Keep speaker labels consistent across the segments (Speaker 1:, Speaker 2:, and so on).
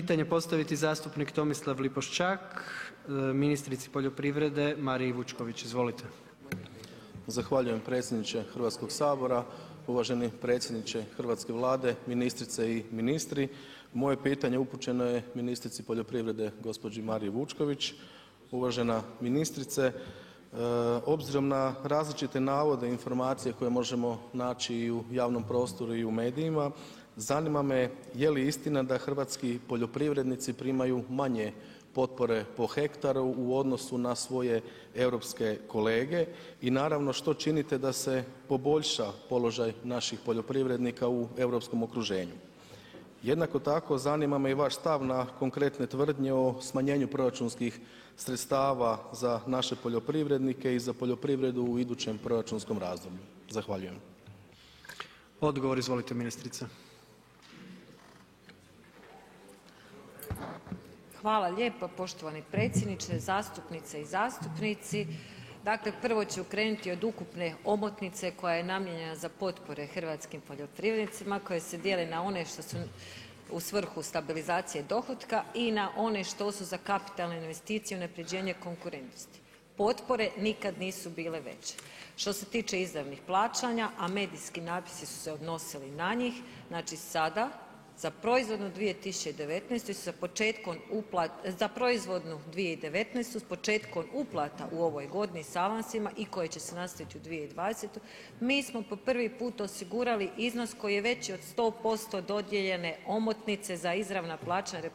Speaker 1: Pitanje postaviti zastupnik Tomislav Lipošćak, ministrici poljoprivrede Mariji Vučković, izvolite.
Speaker 2: Zahvaljujem predsjedniče Hrvatskog sabora, uvaženi predsjedniče hrvatske Vlade, ministrice i ministri. Moje pitanje upućeno je ministrici poljoprivrede gđi. Mariji Vučković. Uvažena ministrice, obzirom na različite navode i informacije koje možemo naći i u javnom prostoru i u medijima, zanima me je li istina da hrvatski poljoprivrednici primaju manje potpore po hektaru u odnosu na svoje europske kolege i naravno što činite da se poboljša položaj naših poljoprivrednika u europskom okruženju? Jednako tako zanima me i vaš stav na konkretne tvrdnje o smanjenju proračunskih sredstava za naše poljoprivrednike i za poljoprivredu u idućem proračunskom razdoblju. Zahvaljujem.
Speaker 1: Odgovor, izvolite ministrice.
Speaker 3: Hvala lijepo poštovani predsjedniče, zastupnice i zastupnici. Dakle, prvo ću krenuti od ukupne omotnice koja je namijenjena za potpore hrvatskim poljoprivrednicima koje se dijele na one što su u svrhu stabilizacije dohotka i na one što su za kapitalne investicije i unapređenje konkurentnosti. Potpore nikad nisu bile veće. Što se tiče izravnih plaćanja, a medijski napisi su se odnosili na njih, znači sada za proizvodnu 2019. sa početkom za proizvodnu 2019. s početkom uplata u ovoj godini s avansima i koje će se nastaviti u 2020. mi smo po prvi put osigurali iznos koji je veći od 100% dodijeljene omotnice za izravna plaćanja RH.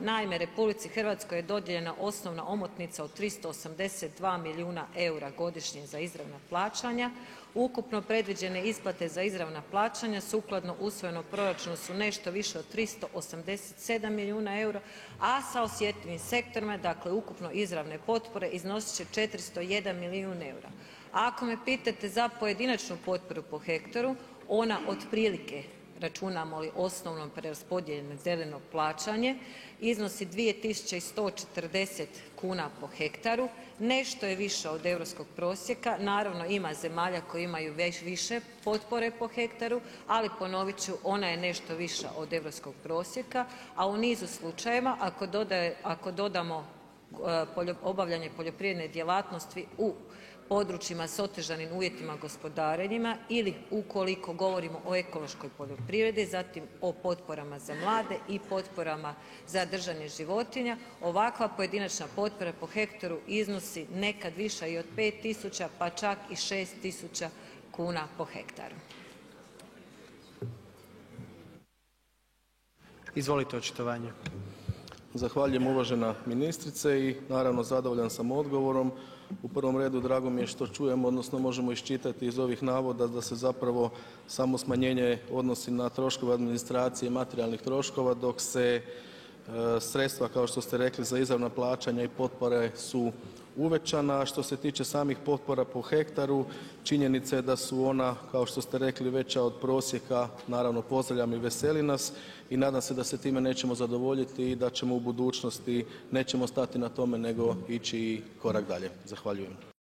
Speaker 3: Naime, RH je dodijeljena osnovna omotnica od 382 milijuna eura godišnje za izravna plaćanja. Ukupno predviđene isplate za izravna plaćanja sukladno usvojenom proračunu su nešto više od 387 milijuna eura, a sa osjetljivim sektorima, dakle ukupno izravne potpore iznosit će 401 milijun eura. Ako me pitate za pojedinačnu potporu po hektaru, ona otprilike, računamo li osnovnom preraspodijeljeno zeleno plaćanje, iznosi 2140 kuna po hektaru, nešto je više od europskog prosjeka, naravno ima zemalja koje imaju više potpore po hektaru, ali ponovit ću, ona je nešto viša od europskog prosjeka, a u nizu slučajeva ako dodamo obavljanje poljoprivredne djelatnosti u područjima s otežanim uvjetima gospodarenjima ili ukoliko govorimo o ekološkoj poljoprivredi, zatim o potporama za mlade i potporama za držanje životinja, ovakva pojedinačna potpora po hektaru iznosi nekad viša i od 5.000 pa čak i 6.000 kuna po hektaru.
Speaker 1: Izvolite očitovanje.
Speaker 2: Zahvaljujem uvažena ministrice i naravno zadovoljan sam odgovorom. U prvom redu drago mi je što čujem odnosno možemo iščitati iz ovih navoda da se zapravo samo smanjenje odnosi na troškove administracije i materijalnih troškova dok se sredstva kao što ste rekli za izravna plaćanja i potpore su uvećana, a što se tiče samih potpora po hektaru činjenica je da su ona kao što ste rekli veća od prosjeka, naravno pozdravljam i veseli nas i nadam se da se time nećemo zadovoljiti i da ćemo u budućnosti nećemo stati na tome nego ići i korak dalje. Zahvaljujem.